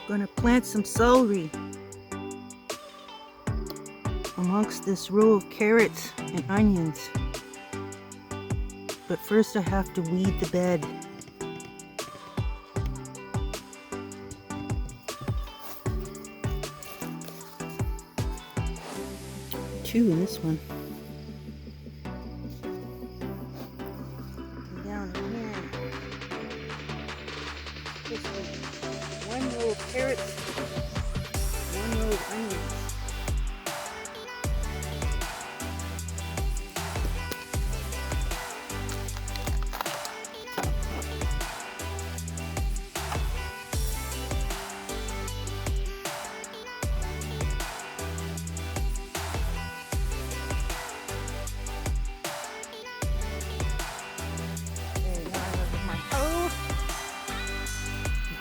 Gonna plant some celery amongst this row of carrots and onions. But first I have to weed the bed. Two in this one. And down here. This one row of carrots, one row of onions.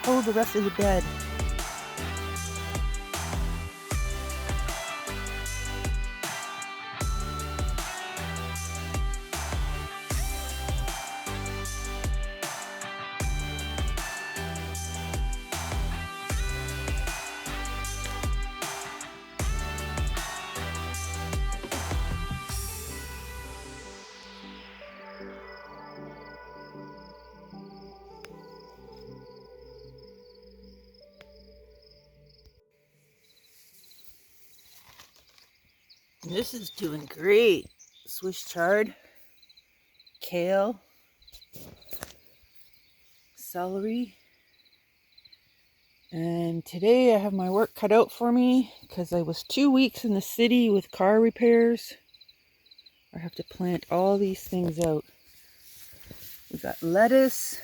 Hold the rest of the bed. This is doing great. Swiss chard, kale, celery. And today I have my work cut out for me because I was 2 weeks in the city with car repairs. I have to plant all these things out. We got lettuce,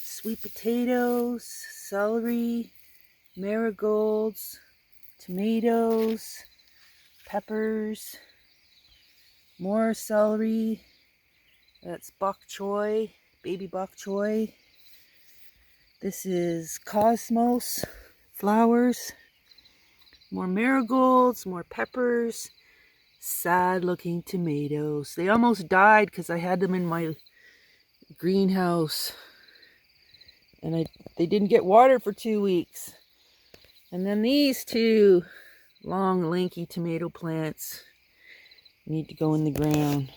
sweet potatoes, celery, marigolds, tomatoes, peppers, more celery. That's bok choy, baby bok choy. This is cosmos flowers, more marigolds, more peppers, sad looking tomatoes. They almost died because I had them in my greenhouse and they didn't get water for 2 weeks. And then these two long lanky tomato plants need to go in the ground.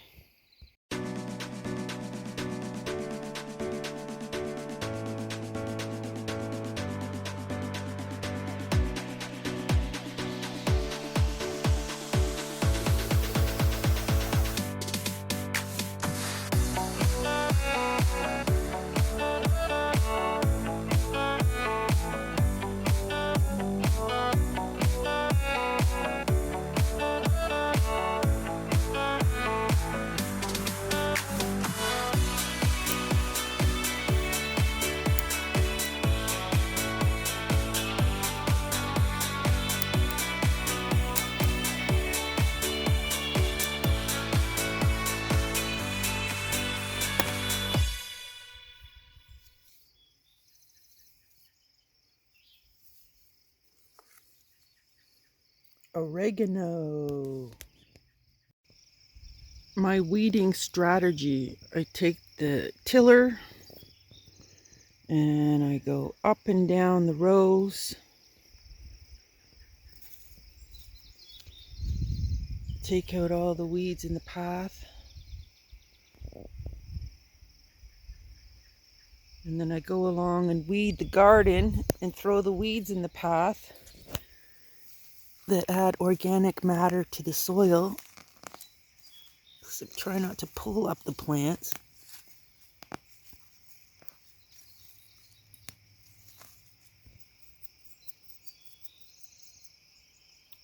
Oregano. My weeding strategy, I take the tiller and I go up and down the rows, take out all the weeds in the path, and then I go along and weed the garden and throw the weeds in the path that add organic matter to the soil. So try not to pull up the plants.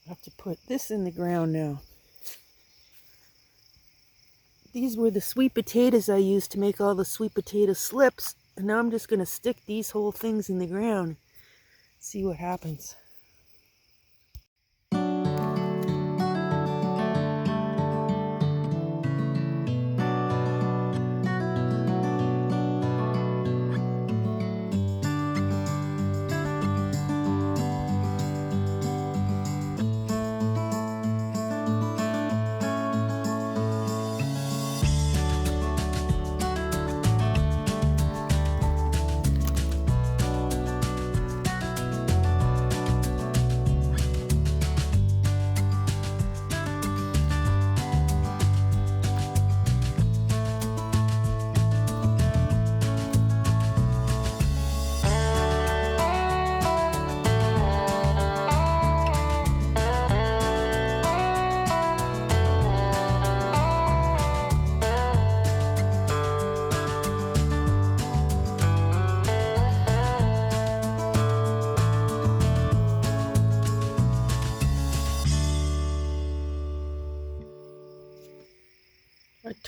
I have to put this in the ground now. These were the sweet potatoes I used to make all the sweet potato slips. And now I'm just going to stick these whole things in the ground. See what happens.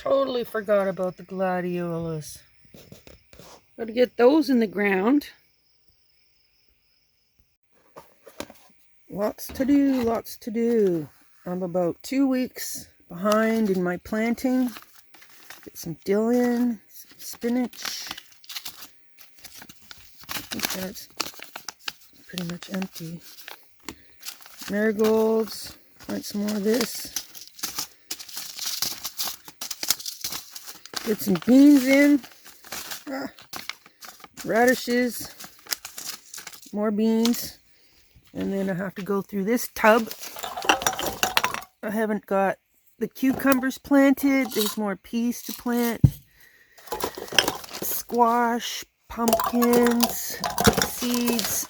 Totally forgot about the gladiolus. Gotta get those in the ground. Lots to do, lots to do. I'm about 2 weeks behind in my planting. Get some dill in, some spinach. I think that's pretty much empty. Marigolds, plant some more of this. Get some beans in. Radishes, more beans. And then I have to go through this tub. I haven't got the cucumbers planted. There's more peas to plant. Squash, pumpkins, seeds,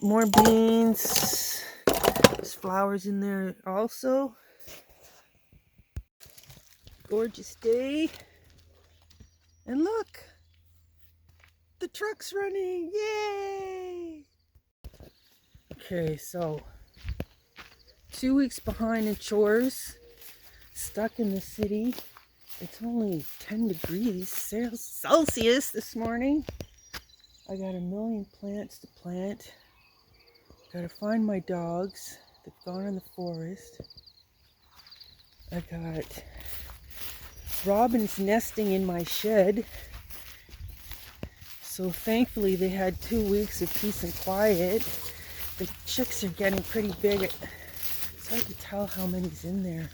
more beans. There's flowers in there also. Gorgeous day. And look, the truck's running. Yay! Okay, so 2 weeks behind in chores, stuck in the city. It's only 10 degrees Celsius this morning. I got a million plants to plant. Gotta find my dogs. They've gone in the forest. I got robins nesting in my shed. So thankfully they had 2 weeks of peace and quiet. The chicks are getting pretty big. It's hard to tell how many's in there.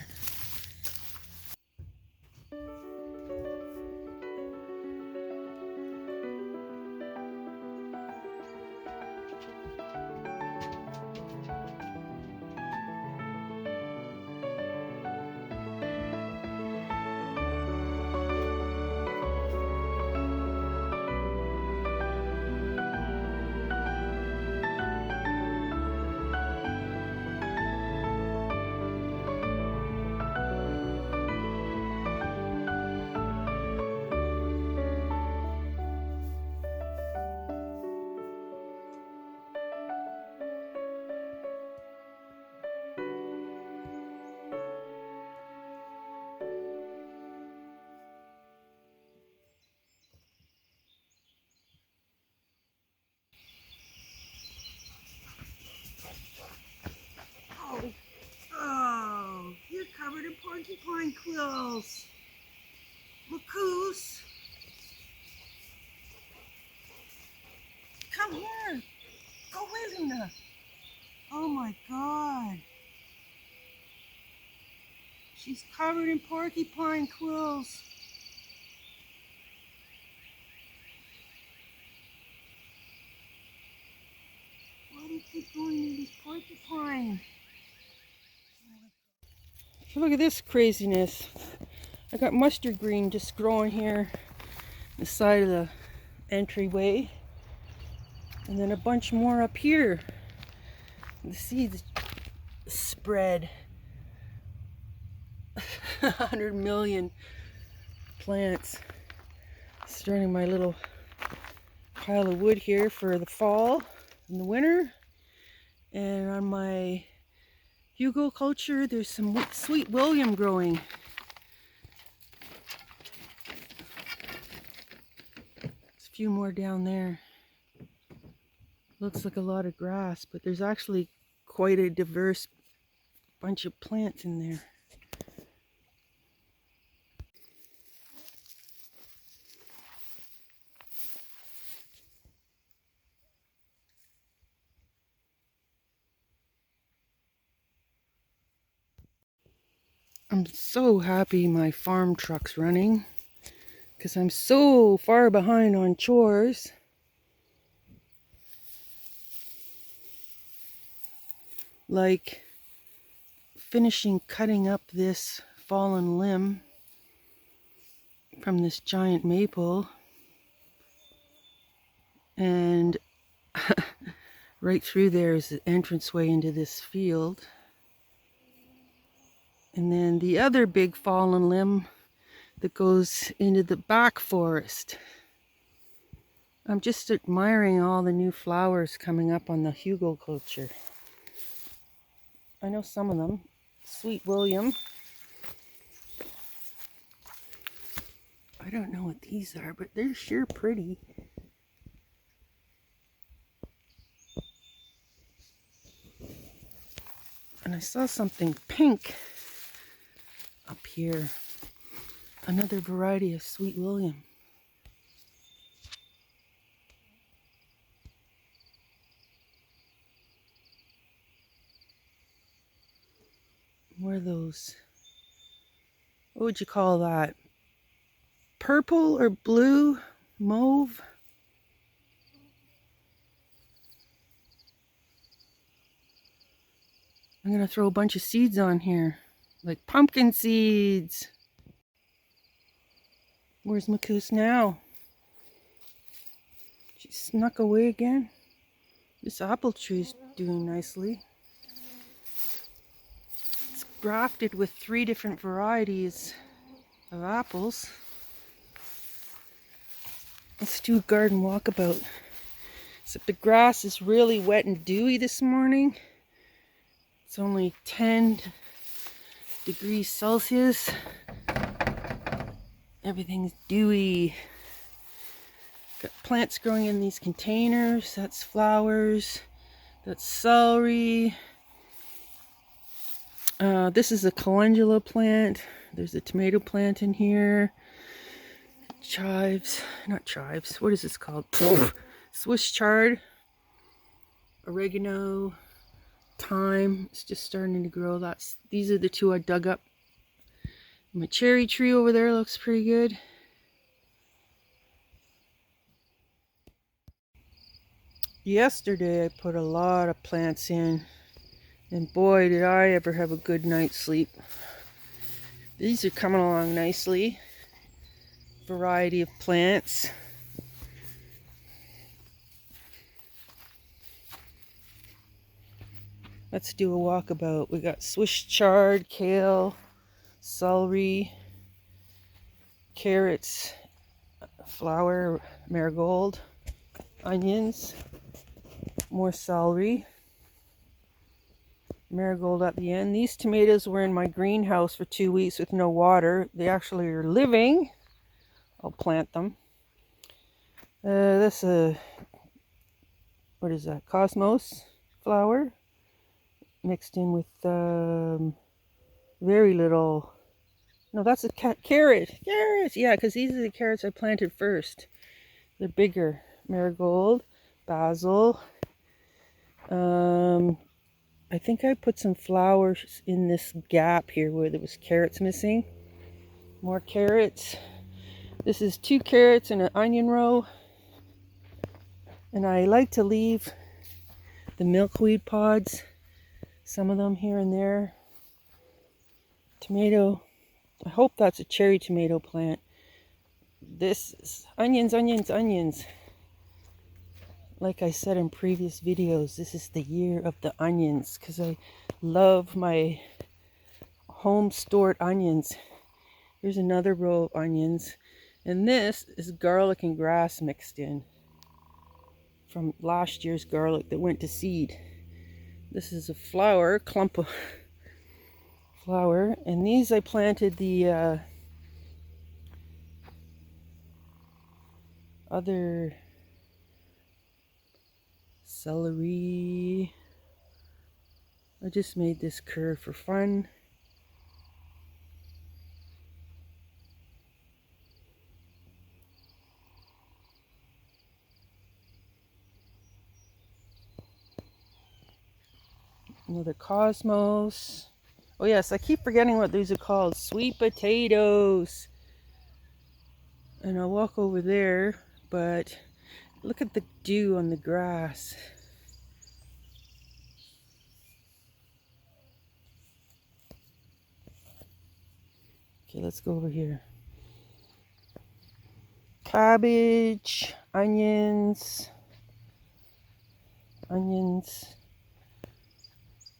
Oh, you're covered in porcupine quills. Macoos. Come here. Go away, Luna. Oh my God. She's covered in porcupine quills. Why do you keep going to these porcupine? Look at this craziness. I got mustard green just growing here on the side of the entryway. And then a bunch more up here. The seeds spread. 100 million plants. Starting my little pile of wood here for the fall and the winter. And on my Hugo culture, there's some sweet William growing. There's a few more down there. Looks like a lot of grass, but there's actually quite a diverse bunch of plants in there. I'm so happy my farm truck's running because I'm so far behind on chores. Like finishing cutting up this fallen limb from this giant maple, and right through there is the entranceway into this field. And then the other big fallen limb that goes into the back forest. I'm just admiring all the new flowers coming up on the Hugo culture. I know some of them. Sweet William. I don't know what these are, but they're sure pretty. And I saw something pink up here. Another variety of Sweet William. What are those? What would you call that? Purple or blue? Mauve? I'm going to throw a bunch of seeds on here. Like pumpkin seeds. Where's Macoos now? She snuck away again. This apple tree's doing nicely. It's grafted with 3 different varieties of apples. Let's do a garden walkabout. Except the grass is really wet and dewy this morning. It's only 10 degrees Celsius. Everything's dewy. Got plants growing in these containers. That's flowers. That's celery. This is a calendula plant. There's a tomato plant in here. Chives. Not chives. What is this called? Swiss chard. Oregano. Thyme. It's just starting to grow. These are the 2 I dug up. My cherry tree over there looks pretty good. Yesterday I put a lot of plants in, and boy did I ever have a good night's sleep. These are coming along nicely. Variety of plants. Let's do a walkabout. We got Swiss chard, kale, celery, carrots, flower, marigold, onions, more celery, marigold at the end. These tomatoes were in my greenhouse for 2 weeks with no water. They actually are living. I'll plant them. This what is that? Cosmos flower mixed in with very little. No, that's a carrot. Carrots, yeah, because these are the carrots I planted first. They're bigger. Marigold, basil. I think I put some flowers in this gap here where there was carrots missing. More carrots. This is 2 carrots and an onion row. And I like to leave the milkweed pods, some of them here and there. Tomato. I hope that's a cherry tomato plant. This is onions, onions, onions. Like I said in previous videos, this is the year of the onions because I love my home stored onions. Here's another row of onions. And this is garlic and grass mixed in from last year's garlic that went to seed. This is a flower, clump of flower. And these I planted the other celery. I just made this curve for fun. Another cosmos. Oh yes, I keep forgetting what these are called. Sweet potatoes. And I'll walk over there, but look at the dew on the grass. Okay, let's go over here. Cabbage, onions.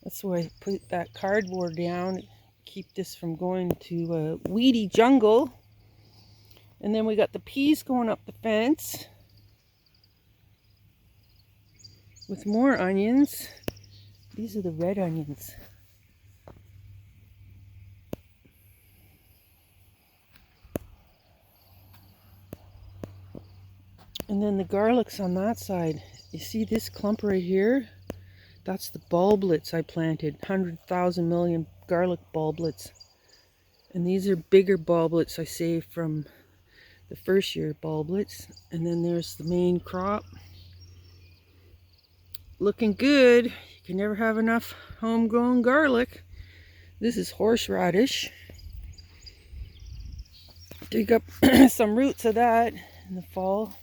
That's why I put that cardboard down. Keep this from going to a weedy jungle. And then we got the peas going up the fence. With more onions. These are the red onions. And then the garlic's on that side. You see this clump right here? That's the bulblets I planted. 100,000 million garlic bulblets. And these are bigger bulblets I saved from the first year bulblets. And then there's the main crop. Looking good. You can never have enough homegrown garlic. This is horseradish. Dig up some roots of that in the fall.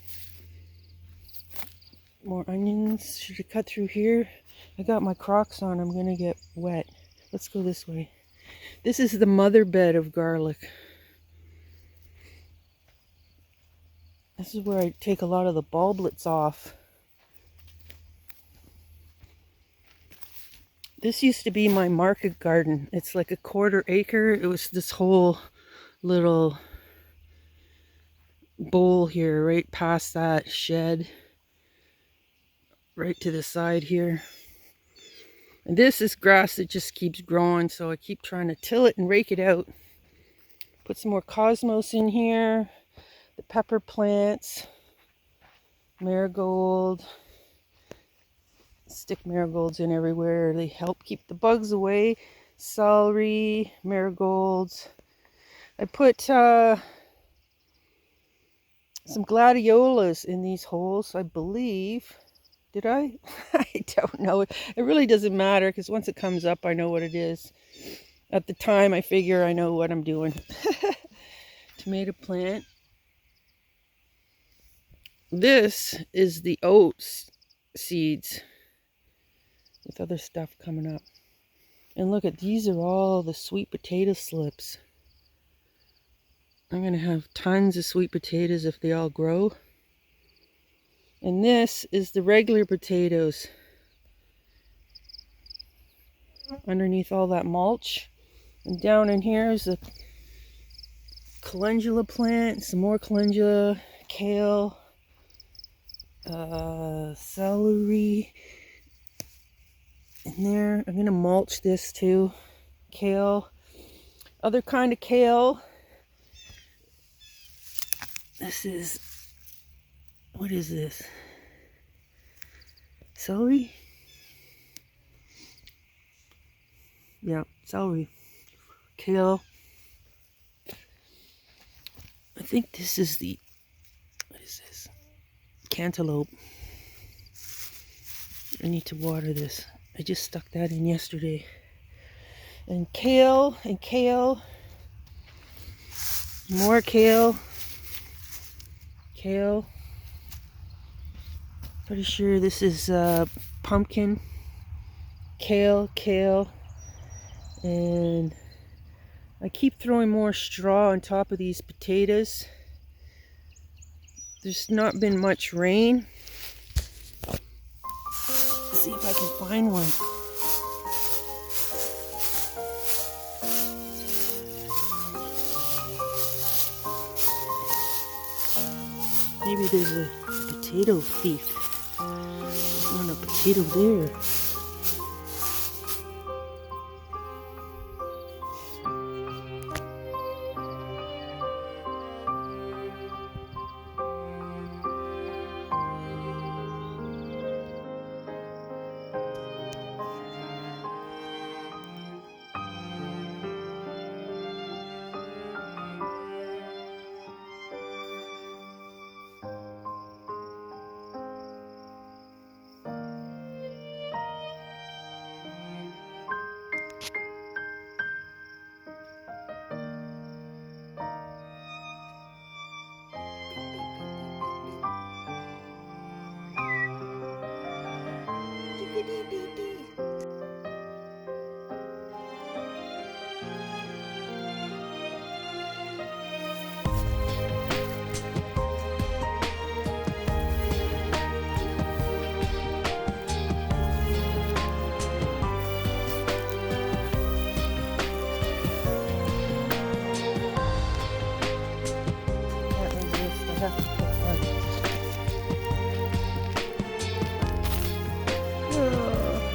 More onions. Should have cut through here. I got my Crocs on. I'm gonna get wet. Let's go this way. This is the mother bed of garlic. This is where I take a lot of the bulblets off. This used to be my market garden. It's like a 1/4 acre. It was this whole little bowl here, right past that shed. Right to the side here. And this is grass that just keeps growing, so I keep trying to till it and rake it out. Put some more cosmos in here. The pepper plants. Marigold. Stick marigolds in everywhere. They help keep the bugs away. Celery, marigolds. I put some gladiolas in these holes, I believe. Did I? I don't know. It really doesn't matter because once it comes up, I know what it is. At the time, I figure I know what I'm doing. Tomato plant. This is the oats seeds with other stuff coming up. And look at these are all the sweet potato slips. I'm going to have tons of sweet potatoes if they all grow. And this is the regular potatoes. Underneath all that mulch. And down in here is the calendula plant, some more calendula, kale, celery. In there, I'm going to mulch this too. Kale, other kind of kale. This is, what is this? Celery? Yeah, celery. Kale. I think this is the, what is this? Cantaloupe. I need to water this. I just stuck that in yesterday. And kale, and kale. More kale. Kale. Pretty sure this is pumpkin. Kale, kale. And I keep throwing more straw on top of these potatoes. There's not been much rain. Let's see if I can find one. Maybe there's a potato thief. There's not a potato there.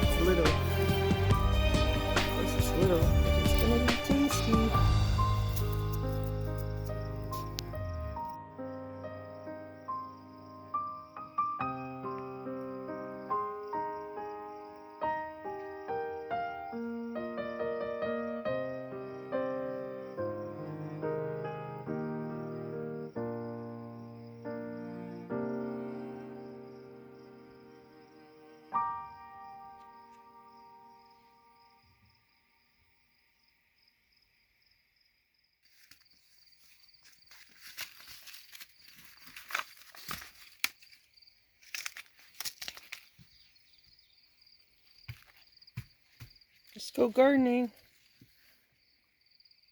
It's little. Of course it's little, but it's gonna be tasty. Let's go gardening.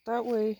That way.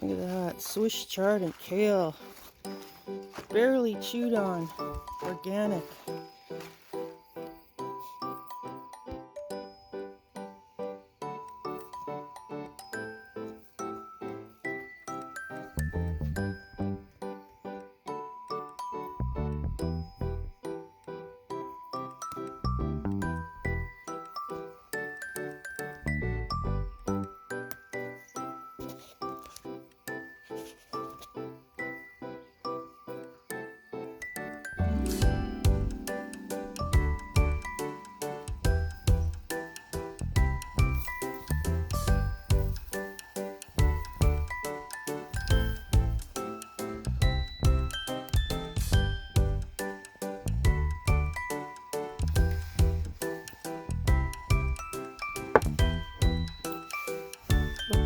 Look at that, Swiss chard and kale. Barely chewed on, organic.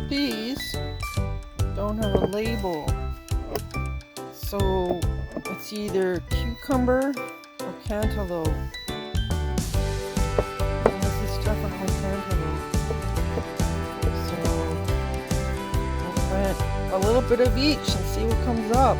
These don't have a label, so it's either cucumber or cantaloupe. And this is definitely cantaloupe. So we'll plant a little bit of each and see what comes up.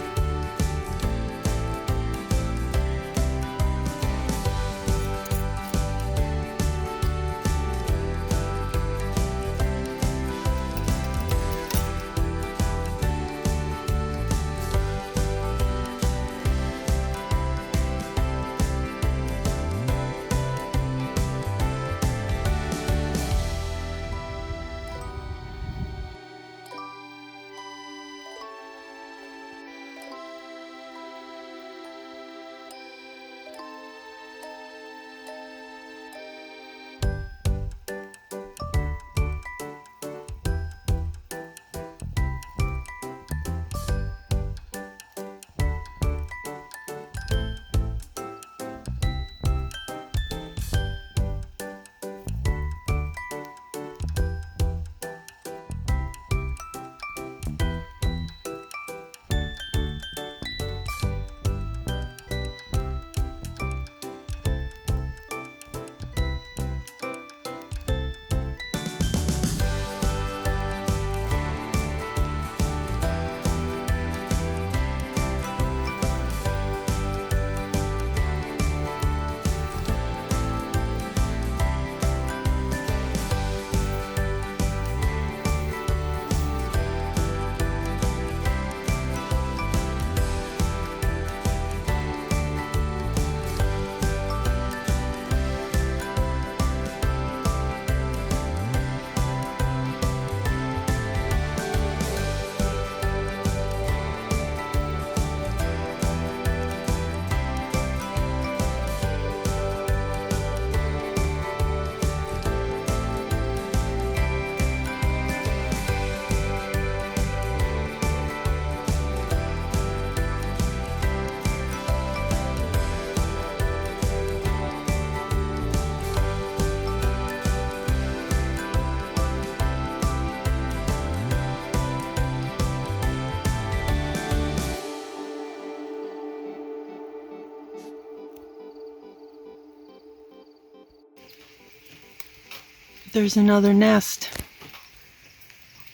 There's another nest.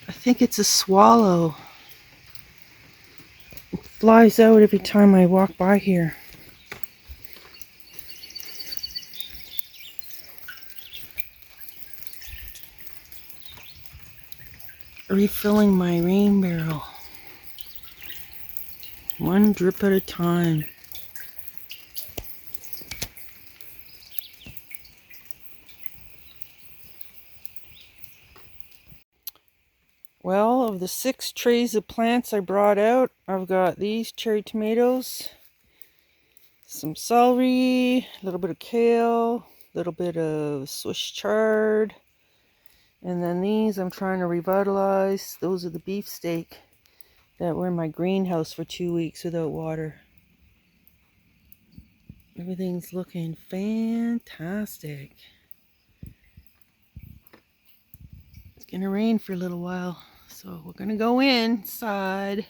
I think it's a swallow. It flies out every time I walk by here. Refilling my rain barrel. One drip at a time. Well, of the 6 trays of plants I brought out, I've got these cherry tomatoes, some celery, a little bit of kale, a little bit of Swiss chard, and then these I'm trying to revitalize. Those are the beefsteak that were in my greenhouse for 2 weeks without water. Everything's looking fantastic. It's gonna rain for a little while, so we're gonna go inside.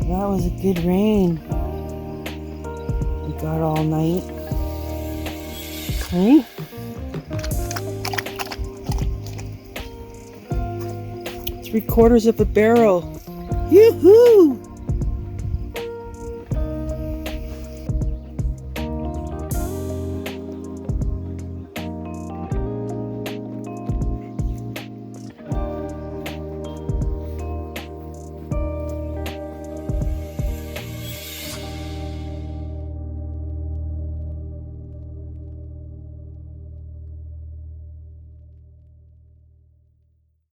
That was a good rain we got all night. Okay. 3/4 of a barrel. Yoo-hoo!